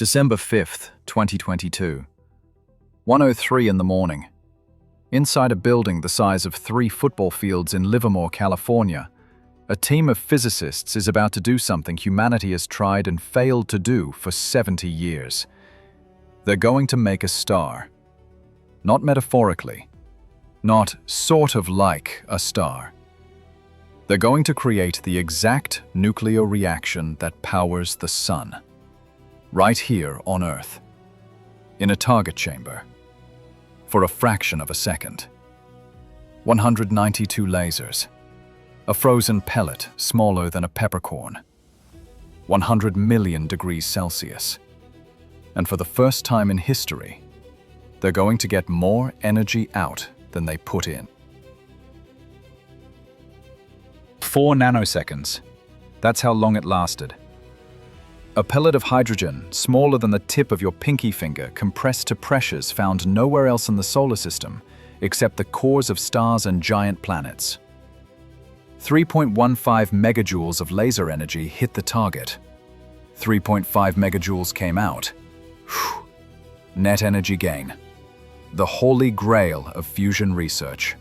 December 5th, 2022. 1:03 in the morning. Inside a building the size of 3 football fields in Livermore, California, a team of physicists is about to do something humanity has tried and failed to do for 70 years. They're going to make a star. Not metaphorically. Not sort of like a star. They're going to create the exact nuclear reaction that powers the sun. Right here on Earth. In a target chamber. For a fraction of a second. 192 lasers. A frozen pellet smaller than a peppercorn. 100 million degrees Celsius. And for the first time in history, they're going to get more energy out than they put in. 4 nanoseconds. That's how long it lasted. A pellet of hydrogen, smaller than the tip of your pinky finger, compressed to pressures found nowhere else in the solar system, except the cores of stars and giant planets. 3.15 megajoules of laser energy hit the target. 3.5 megajoules came out. Whew. Net energy gain. The holy grail of fusion research.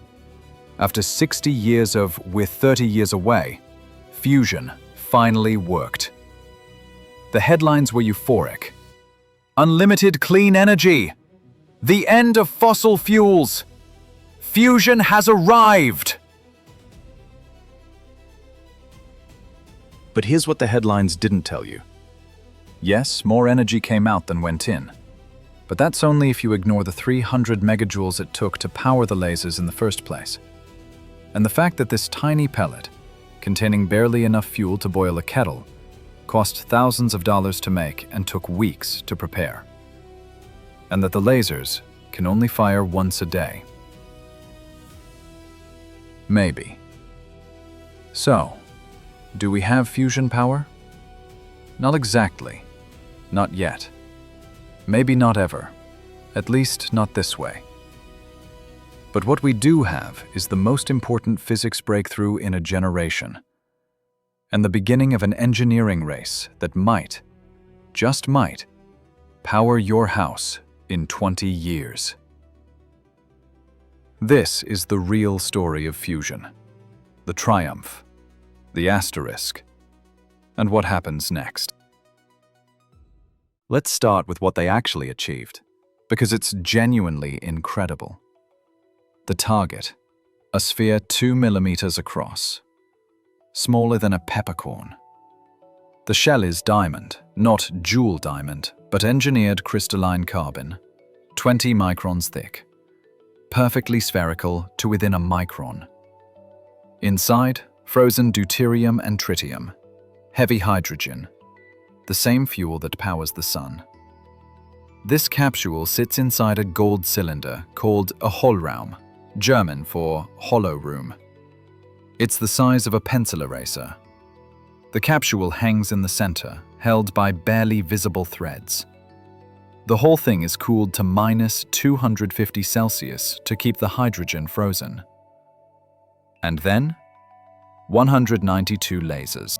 After 60 years of "we're 30 years away," fusion finally worked. The headlines were euphoric. Unlimited clean energy! The end of fossil fuels! Fusion has arrived! But here's what the headlines didn't tell you. Yes, more energy came out than went in. But that's only if you ignore the 300 megajoules it took to power the lasers in the first place. And the fact that this tiny pellet, containing barely enough fuel to boil a kettle, cost thousands of dollars to make and took weeks to prepare. And that the lasers can only fire once a day. Maybe. So, do we have fusion power? Not exactly. Not yet. Maybe not ever. At least not this way. But what we do have is the most important physics breakthrough in a generation. And the beginning of an engineering race that might, just might, power your house in 20 years. This is the real story of fusion. The triumph, the asterisk, and what happens next. Let's start with what they actually achieved, because it's genuinely incredible. The target, a sphere 2 millimeters across, smaller than a peppercorn. The shell is diamond, not jewel diamond, but engineered crystalline carbon, 20 microns thick, perfectly spherical to within a micron. Inside, frozen deuterium and tritium, heavy hydrogen, the same fuel that powers the sun. This capsule sits inside a gold cylinder called a Hohlraum, German for hollow room. It's the size of a pencil eraser. The capsule hangs in the center, held by barely visible threads. The whole thing is cooled to minus 250 Celsius to keep the hydrogen frozen. And then, 192 lasers.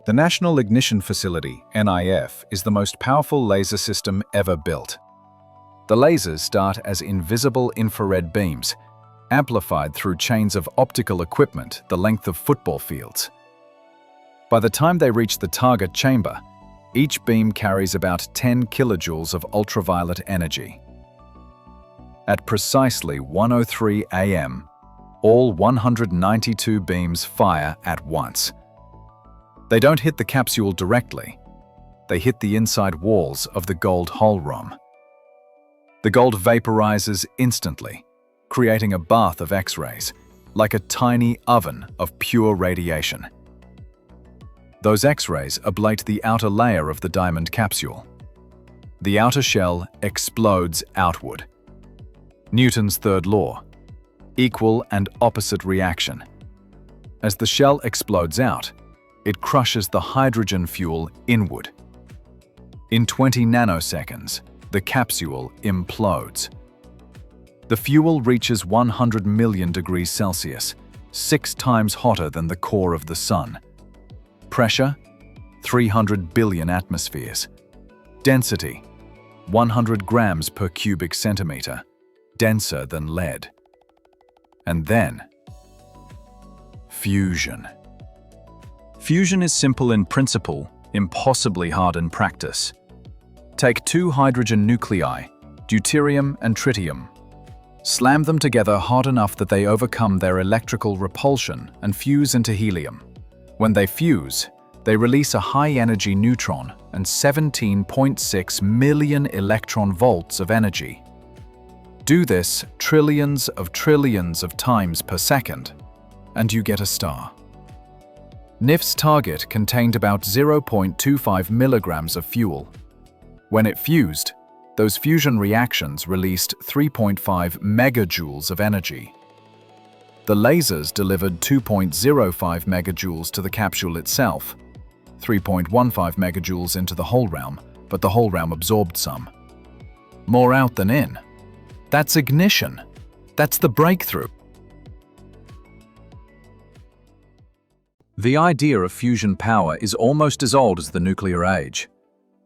The National Ignition Facility, NIF, is the most powerful laser system ever built. The lasers start as invisible infrared beams, amplified through chains of optical equipment the length of football fields. By the time they reach the target chamber, each beam carries about 10 kilojoules of ultraviolet energy. At precisely 1:03 a.m., all 192 beams fire at once. They don't hit the capsule directly. They hit the inside walls of the gold Hohlraum. The gold vaporizes instantly, creating a bath of X-rays, like a tiny oven of pure radiation. Those X-rays ablate the outer layer of the diamond capsule. The outer shell explodes outward. Newton's third law, equal and opposite reaction. As the shell explodes out, it crushes the hydrogen fuel inward. In 20 nanoseconds, the capsule implodes. The fuel reaches 100 million degrees Celsius, 6 times hotter than the core of the sun. Pressure, 300 billion atmospheres. Density, 100 grams per cubic centimeter, denser than lead. And then, fusion. Fusion is simple in principle, impossibly hard in practice. Take two hydrogen nuclei, deuterium and tritium. Slam them together hard enough that they overcome their electrical repulsion and fuse into helium. When they fuse, they release a high-energy neutron and 17.6 million electron volts of energy. Do this trillions of times per second, and you get a star. NIF's target contained about 0.25 milligrams of fuel. When it fused, those fusion reactions released 3.5 megajoules of energy. The lasers delivered 2.05 megajoules to the capsule itself, 3.15 megajoules into the whole realm, but the whole realm absorbed some. More out than in. That's ignition. That's the breakthrough. The idea of fusion power is almost as old as the nuclear age.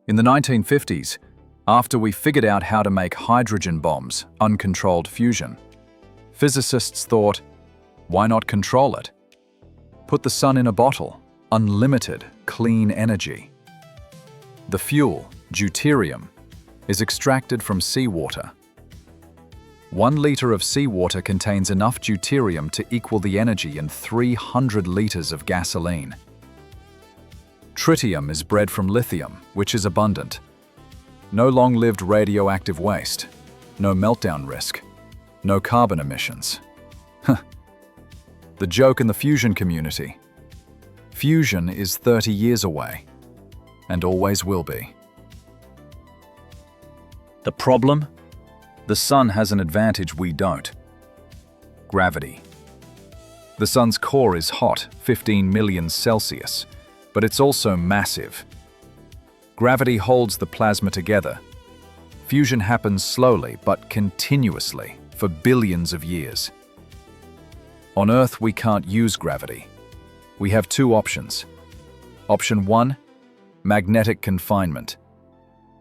In the 1950s, after we figured out how to make hydrogen bombs, uncontrolled fusion, physicists thought, why not control it? Put the sun in a bottle, unlimited, clean energy. The fuel, deuterium, is extracted from seawater. 1 liter of seawater contains enough deuterium to equal the energy in 300 liters of gasoline. Tritium is bred from lithium, which is abundant. No long-lived radioactive waste, no meltdown risk, no carbon emissions. The joke in the fusion community. Fusion is 30 years away, and always will be. The problem? The sun has an advantage we don't. Gravity. The sun's core is hot, 15 million Celsius, but it's also massive. Gravity holds the plasma together. Fusion happens slowly but continuously for billions of years. On Earth, we can't use gravity. We have two options. Option 1, magnetic confinement.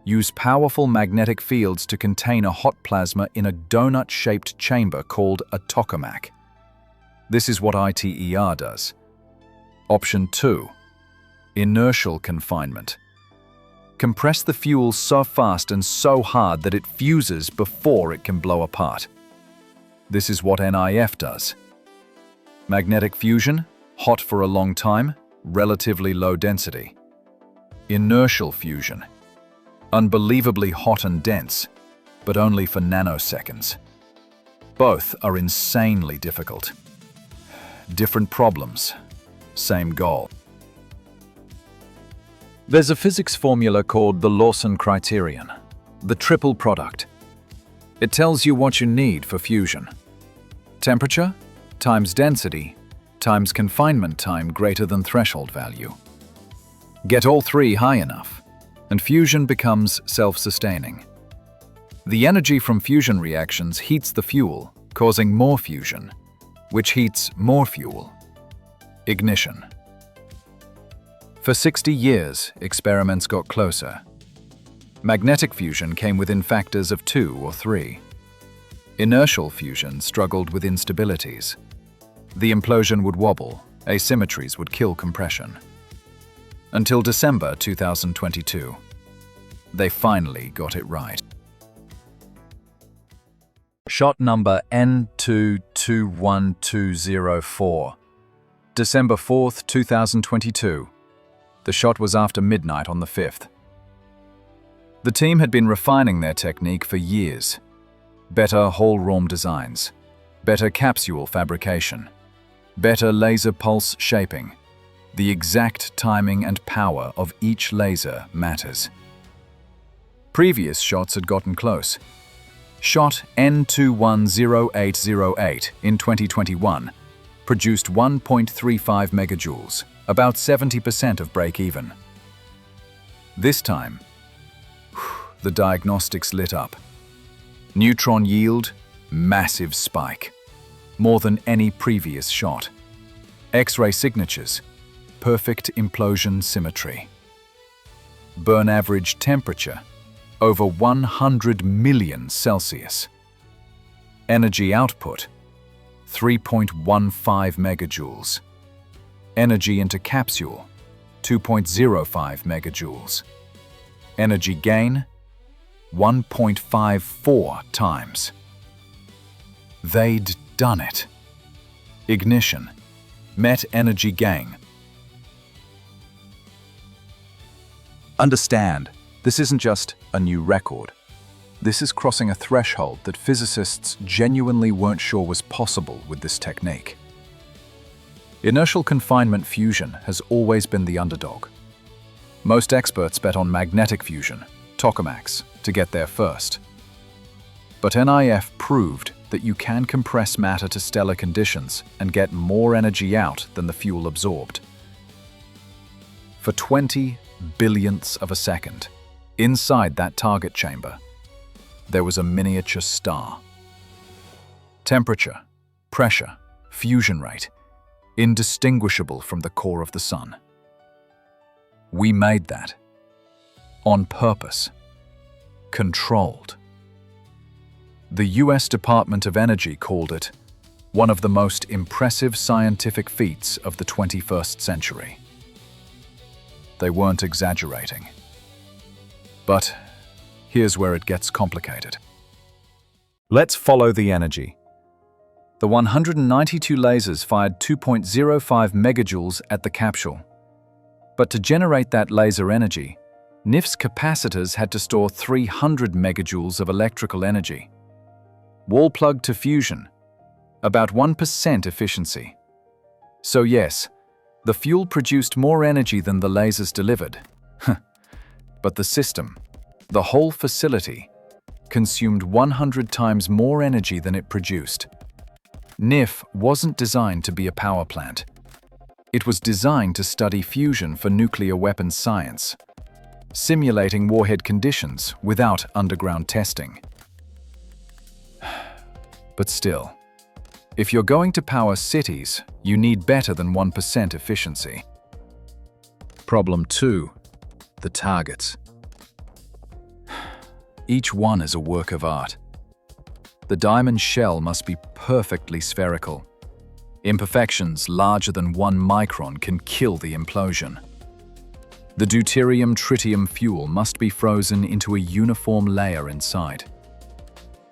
Use powerful magnetic fields to contain a hot plasma in a donut-shaped chamber called a tokamak. This is what ITER does. Option 2, inertial confinement. Compress the fuel so fast and so hard that it fuses before it can blow apart. This is what NIF does. Magnetic fusion, hot for a long time, relatively low density. Inertial fusion, unbelievably hot and dense, but only for nanoseconds. Both are insanely difficult. Different problems, same goal. There's a physics formula called the Lawson criterion, the triple product. It tells you what you need for fusion. Temperature times density times confinement time greater than threshold value. Get all three high enough, and fusion becomes self-sustaining. The energy from fusion reactions heats the fuel, causing more fusion, which heats more fuel. Ignition. For 60 years, experiments got closer. Magnetic fusion came within factors of 2 or 3. Inertial fusion struggled with instabilities. The implosion would wobble, asymmetries would kill compression. Until December 2022. They finally got it right. Shot number N221204. December 4th, 2022. The shot was after midnight on the 5th. The team had been refining their technique for years. Better whole-room designs, better capsule fabrication, better laser pulse shaping. The exact timing and power of each laser matters. Previous shots had gotten close. Shot N210808 in 2021 produced 1.35 megajoules, about 70% of break-even. This time, the diagnostics lit up. Neutron yield, massive spike, more than any previous shot. X-ray signatures, perfect implosion symmetry. burn average temperature over 100 million Celsius. Energy output 3.15 megajoules. Energy into capsule 2.05 megajoules. Energy gain 1.54 times. They'd done it. Ignition met energy gain. Understand, this isn't just a new record. This is crossing a threshold that physicists genuinely weren't sure was possible with this technique. Inertial confinement fusion has always been the underdog. Most experts bet on magnetic fusion, tokamaks, to get there first. But NIF proved that you can compress matter to stellar conditions and get more energy out than the fuel absorbed. For 20 billionths of a second, inside that target chamber, there was a miniature star. Temperature, pressure, fusion rate, indistinguishable from the core of the sun. We made that. On purpose. Controlled. The US Department of Energy called it one of the most impressive scientific feats of the 21st century. They weren't exaggerating. But here's where it gets complicated. Let's follow the energy. The 192 lasers fired 2.05 megajoules at the capsule. But to generate that laser energy, NIF's capacitors had to store 300 megajoules of electrical energy. Wall plug to fusion, about 1% efficiency. So yes, the fuel produced more energy than the lasers delivered. But the system, the whole facility, consumed 100 times more energy than it produced. NIF wasn't designed to be a power plant. It was designed to study fusion for nuclear weapons science, simulating warhead conditions without underground testing. But still, if you're going to power cities, you need better than 1% efficiency. Problem 2. The targets. Each one is a work of art. The diamond shell must be perfectly spherical. Imperfections larger than 1 micron can kill the implosion. The deuterium-tritium fuel must be frozen into a uniform layer inside.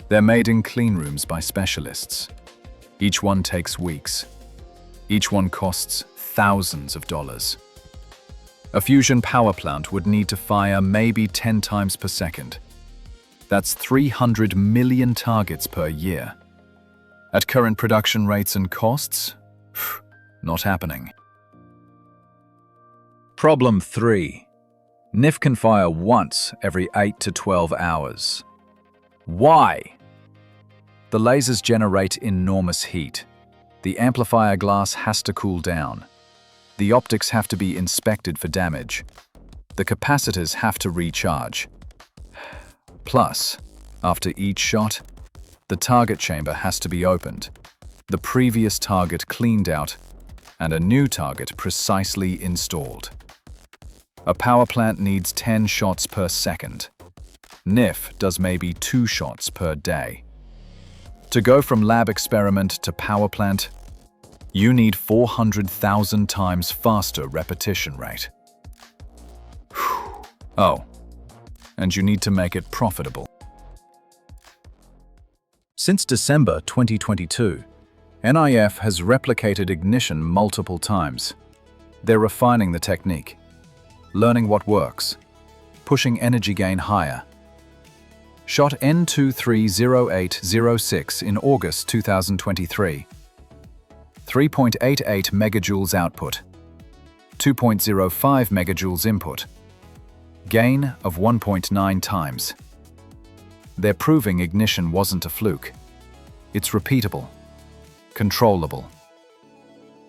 They're made in clean rooms by specialists. Each one takes weeks. Each one costs thousands of dollars. A fusion power plant would need to fire maybe 10 times per second. That's 300 million targets per year. At current production rates and costs, not happening. Problem 3. NIF can fire once every 8 to 12 hours. Why? The lasers generate enormous heat. The amplifier glass has to cool down. The optics have to be inspected for damage. The capacitors have to recharge. Plus, after each shot, the target chamber has to be opened, the previous target cleaned out, and a new target precisely installed. A power plant needs 10 shots per second. NIF does maybe 2 shots per day. To go from lab experiment to power plant, you need 400,000 times faster repetition rate. Oh, and you need to make it profitable. Since December 2022, NIF has replicated ignition multiple times. They're refining the technique, learning what works, pushing energy gain higher. Shot N230806 in August 2023. 3.88 megajoules output, 2.05 megajoules input. Gain of 1.9 times. They're proving ignition wasn't a fluke. It's repeatable, controllable.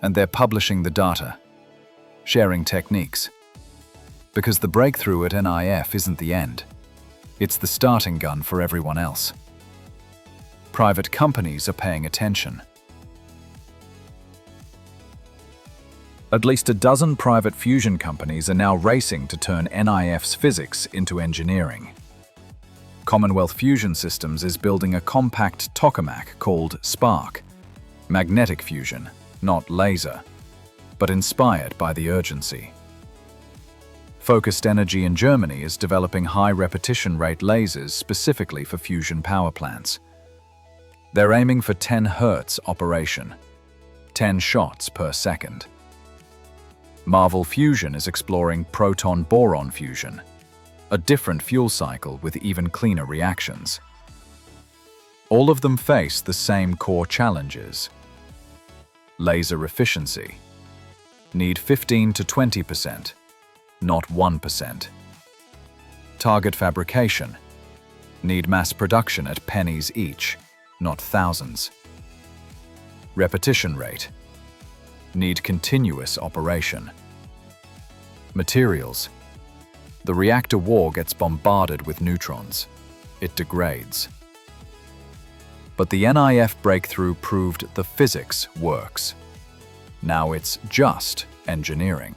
And they're publishing the data, sharing techniques. Because the breakthrough at NIF isn't the end. It's the starting gun for everyone else. Private companies are paying attention. At least a dozen private fusion companies are now racing to turn NIF's physics into engineering. Commonwealth Fusion Systems is building a compact tokamak called Spark. Magnetic fusion, not laser, but inspired by the urgency. Focused Energy in Germany is developing high repetition rate lasers specifically for fusion power plants. They're aiming for 10 Hz operation, 10 shots per second. Marvel Fusion is exploring proton-boron fusion, a different fuel cycle with even cleaner reactions. All of them face the same core challenges. Laser efficiency. Need 15 to 20%, not 1%. Target fabrication. Need mass production at pennies each, not thousands. Repetition rate. Need continuous operation. Materials. The reactor war gets bombarded with neutrons. It degrades. But the NIF breakthrough proved the physics works. Now it's just engineering.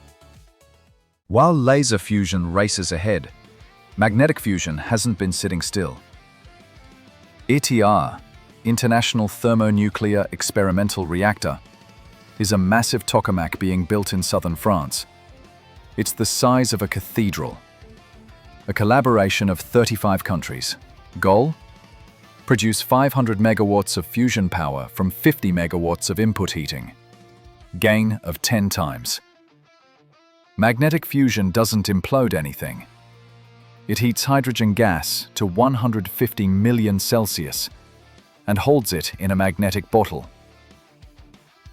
While laser fusion races ahead, magnetic fusion hasn't been sitting still. ITER, International Thermonuclear Experimental Reactor, is a massive tokamak being built in southern France. It's the size of a cathedral. A collaboration of 35 countries. Goal? Produce 500 megawatts of fusion power from 50 megawatts of input heating. Gain of 10 times. Magnetic fusion doesn't implode anything. It heats hydrogen gas to 150 million Celsius and holds it in a magnetic bottle.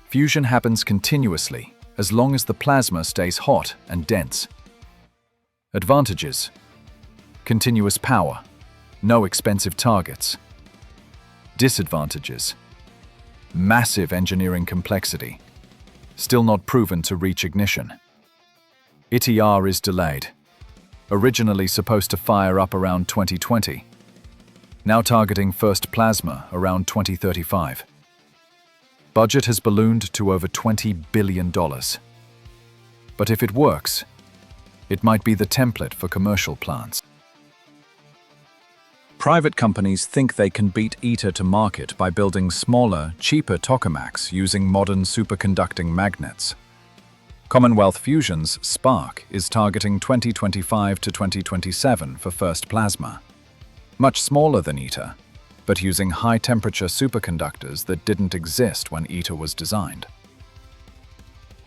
Fusion happens continuously as long as the plasma stays hot and dense. Advantages: continuous power, no expensive targets. Disadvantages: massive engineering complexity, still not proven to reach ignition. ITER is delayed, originally supposed to fire up around 2020, now targeting first plasma around 2035. Budget has ballooned to over $20 billion. But if it works, it might be the template for commercial plants. Private companies think they can beat ITER to market by building smaller, cheaper tokamaks using modern superconducting magnets. Commonwealth Fusion's Spark is targeting 2025 to 2027 for first plasma. Much smaller than ITER, but using high-temperature superconductors that didn't exist when ITER was designed.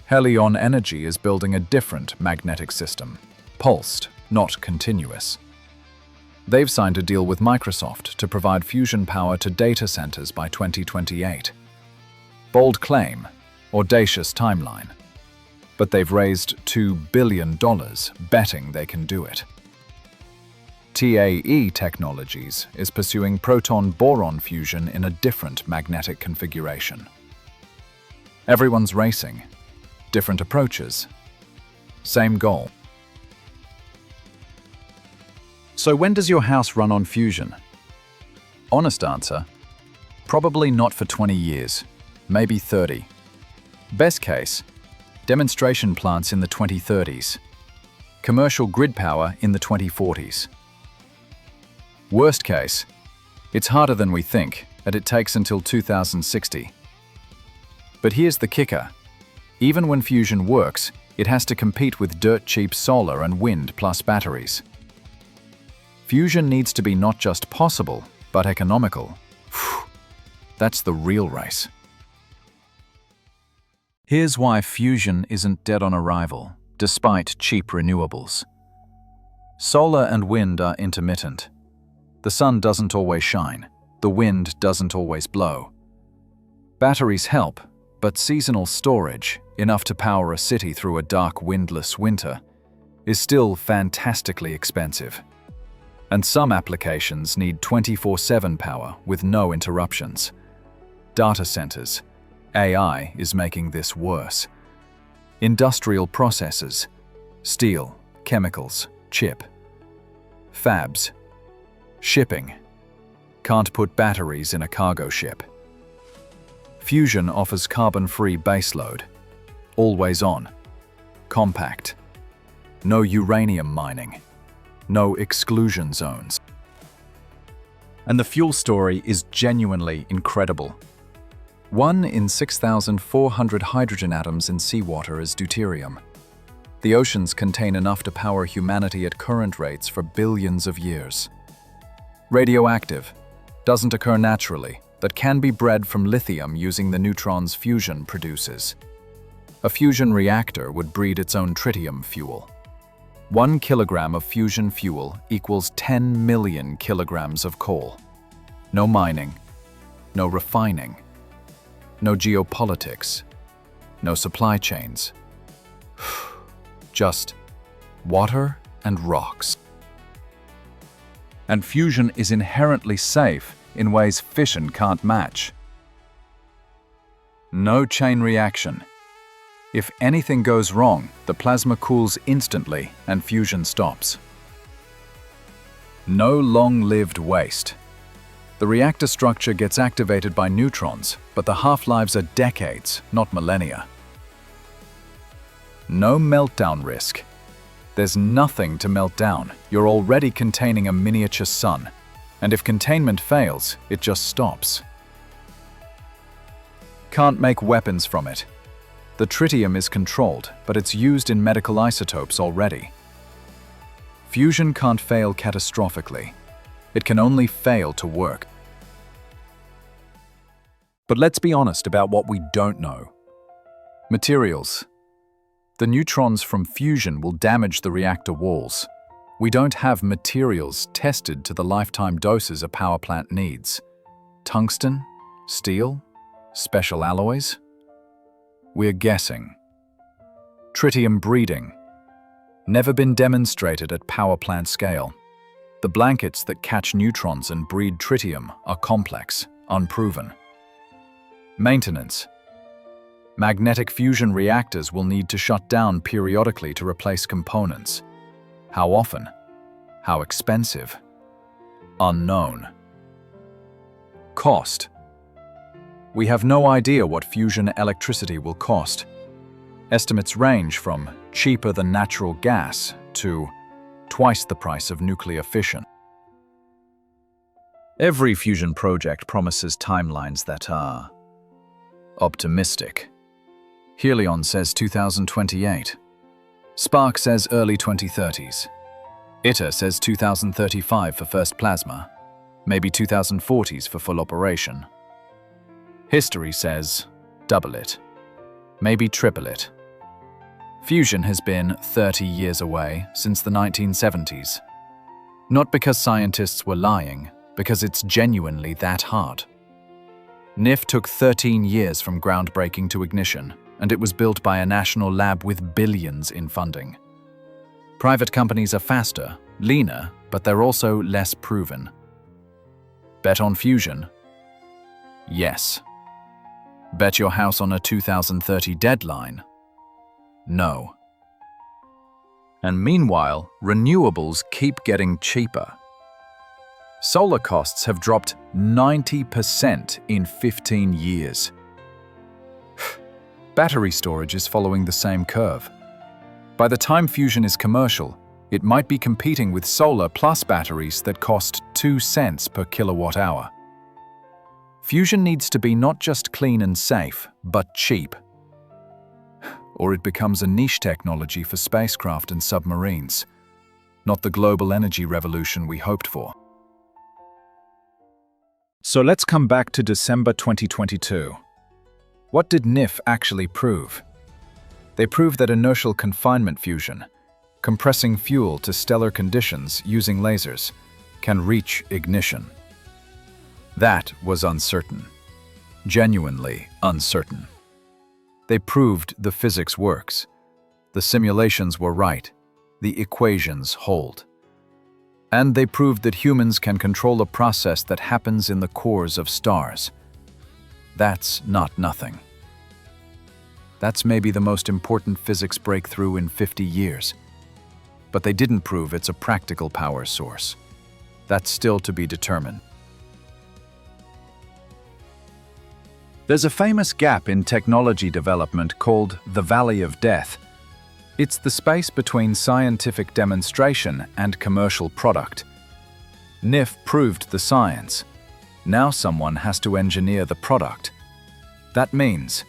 Helium Energy is building a different magnetic system, pulsed, not continuous. They've signed a deal with Microsoft to provide fusion power to data centers by 2028. Bold claim, audacious timeline. But they've raised $2 billion betting they can do it. TAE Technologies is pursuing proton-boron fusion in a different magnetic configuration. Everyone's racing. Different approaches. Same goal. So when does your house run on fusion? Honest answer, probably not for 20 years, maybe 30. Best case, demonstration plants in the 2030s. Commercial grid power in the 2040s. Worst case, it's harder than we think, and it takes until 2060. But here's the kicker. Even when fusion works, it has to compete with dirt-cheap solar and wind plus batteries. Fusion needs to be not just possible, but economical. That's the real race. Here's why fusion isn't dead on arrival, despite cheap renewables. Solar and wind are intermittent. The sun doesn't always shine. The wind doesn't always blow. Batteries help, but seasonal storage, enough to power a city through a dark, windless winter, is still fantastically expensive. And some applications need 24/7 power with no interruptions. Data centers. AI is making this worse. Industrial processes. Steel, chemicals, chip. Fabs. Shipping. Can't put batteries in a cargo ship. Fusion offers carbon-free baseload. Always on, compact. No uranium mining. No exclusion zones. And the fuel story is genuinely incredible. 1 in 6,400 hydrogen atoms in seawater is deuterium. The oceans contain enough to power humanity at current rates for billions of years. Radioactive, doesn't occur naturally, but can be bred from lithium using the neutrons fusion produces. A fusion reactor would breed its own tritium fuel. 1 kilogram of fusion fuel equals 10 million kilograms of coal. No mining, no refining, no geopolitics, no supply chains. Just water and rocks. And fusion is inherently safe in ways fission can't match. No chain reaction. If anything goes wrong, the plasma cools instantly and fusion stops. No long-lived waste. The reactor structure gets activated by neutrons, but the half-lives are decades, not millennia. No meltdown risk. There's nothing to melt down. You're already containing a miniature sun, and if containment fails, it just stops. Can't make weapons from it. The tritium is controlled, but it's used in medical isotopes already. Fusion can't fail catastrophically. It can only fail to work. But let's be honest about what we don't know. Materials. The neutrons from fusion will damage the reactor walls. We don't have materials tested to the lifetime doses a power plant needs. Tungsten? Steel? Special alloys? We're guessing. Tritium breeding. Never been demonstrated at power plant scale. The blankets that catch neutrons and breed tritium are complex, unproven. Maintenance. Magnetic fusion reactors will need to shut down periodically to replace components. How often? How expensive? Unknown. Cost. We have no idea what fusion electricity will cost. Estimates range from cheaper than natural gas to twice the price of nuclear fission. Every fusion project promises timelines that are optimistic. Helium says 2028. Spark says early 2030s. ITER says 2035 for first plasma, maybe 2040s for full operation. History says double it, maybe triple it. Fusion has been 30 years away since the 1970s. Not because scientists were lying, because it's genuinely that hard. NIF took 13 years from groundbreaking to ignition, and it was built by a national lab with billions in funding. Private companies are faster, leaner, but they're also less proven. Bet on fusion? Yes. Bet your house on a 2030 deadline? No. And meanwhile, renewables keep getting cheaper. Solar costs have dropped 90% in 15 years. Battery storage is following the same curve. By the time fusion is commercial, it might be competing with solar plus batteries that cost 2 cents per kilowatt hour. Fusion needs to be not just clean and safe, but cheap. Or it becomes a niche technology for spacecraft and submarines, not the global energy revolution we hoped for. So let's come back to December 2022. What did NIF actually prove? They proved that inertial confinement fusion, compressing fuel to stellar conditions using lasers, can reach ignition. That was uncertain. Genuinely uncertain. They proved the physics works. The simulations were right. The equations hold. And they proved that humans can control a process that happens in the cores of stars. That's not nothing. That's maybe the most important physics breakthrough in 50 years. But they didn't prove it's a practical power source. That's still to be determined. There's a famous gap in technology development called the Valley of Death. It's the space between scientific demonstration and commercial product. NIF proved the science. Now someone has to engineer the product. That means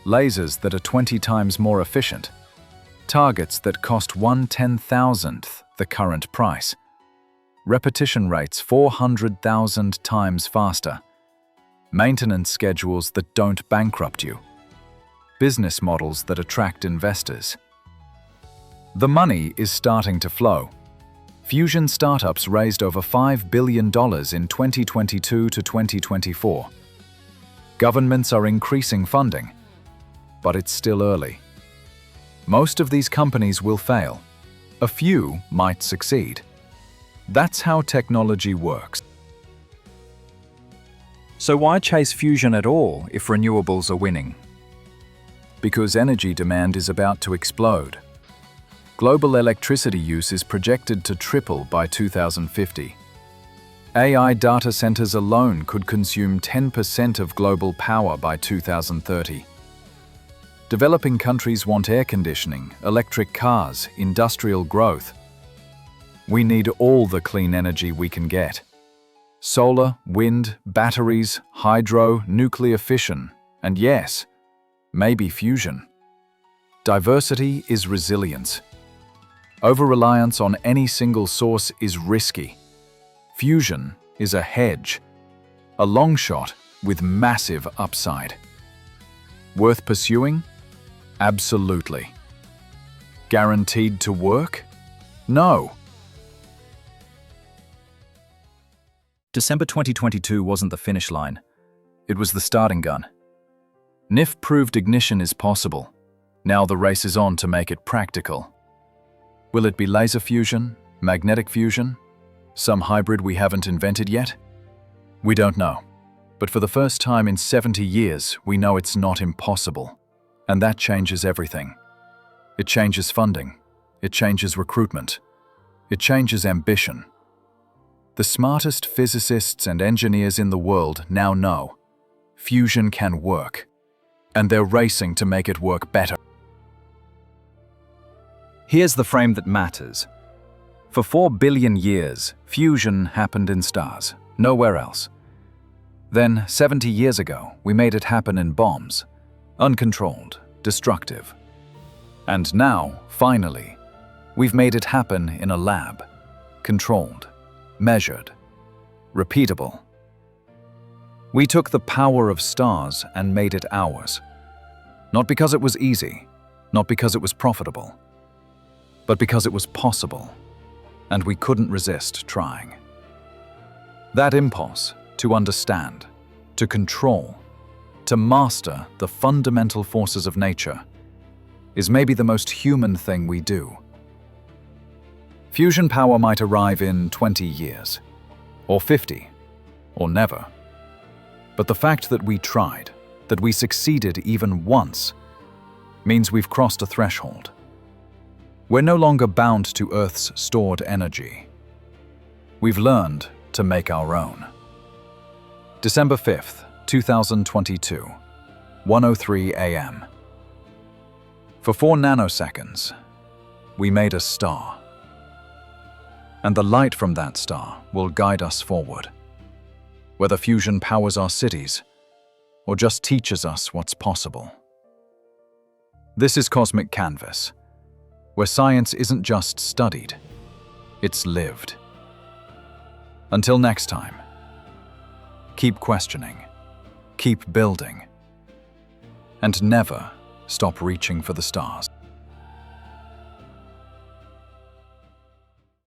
lasers that are 20 times more efficient, targets that cost 1/10,000th the current price, repetition rates 400,000 times faster, maintenance schedules that don't bankrupt you, business models that attract investors. The money is starting to flow. Fusion startups raised over $5 billion in 2022 to 2024. Governments are increasing funding, but it's still early. Most of these companies will fail. A few might succeed. That's how technology works. So why chase fusion at all if renewables are winning? Because energy demand is about to explode. Global electricity use is projected to triple by 2050. AI data centers alone could consume 10% of global power by 2030. Developing countries want air conditioning, electric cars, industrial growth. We need all the clean energy we can get. Solar, wind, batteries, hydro, nuclear fission, and yes, maybe fusion. Diversity is resilience. Over-reliance on any single source is risky. Fusion is a hedge, a long shot with massive upside. Worth pursuing? Absolutely. Guaranteed to work? No. December 2022 wasn't the finish line. It was the starting gun. NIF proved ignition is possible. Now the race is on to make it practical. Will it be laser fusion, magnetic fusion, some hybrid we haven't invented yet? We don't know. But for the first time in 70 years, we know it's not impossible. And that changes everything. It changes funding. It changes recruitment. It changes ambition. The smartest physicists and engineers in the world now know fusion can work. And they're racing to make it work better. Here's the frame that matters. For 4 billion years, fusion happened in stars, nowhere else. Then, 70 years ago, we made it happen in bombs, uncontrolled, destructive. And now, finally, we've made it happen in a lab, controlled, measured, repeatable. We took the power of stars and made it ours. Not because it was easy, not because it was profitable, but because it was possible, and we couldn't resist trying. That impulse to understand, to control, to master the fundamental forces of nature is maybe the most human thing we do. Fusion power might arrive in 20 years, or 50, or never. But the fact that we tried, that we succeeded even once, means we've crossed a threshold. We're no longer bound to Earth's stored energy. We've learned to make our own. December 5th, 2022, 1:03 a.m. For 4 nanoseconds, we made a star. And the light from that star will guide us forward. Whether fusion powers our cities, or just teaches us what's possible. This is Cosmic Canvas, where science isn't just studied, it's lived. Until next time, keep questioning, keep building, and never stop reaching for the stars.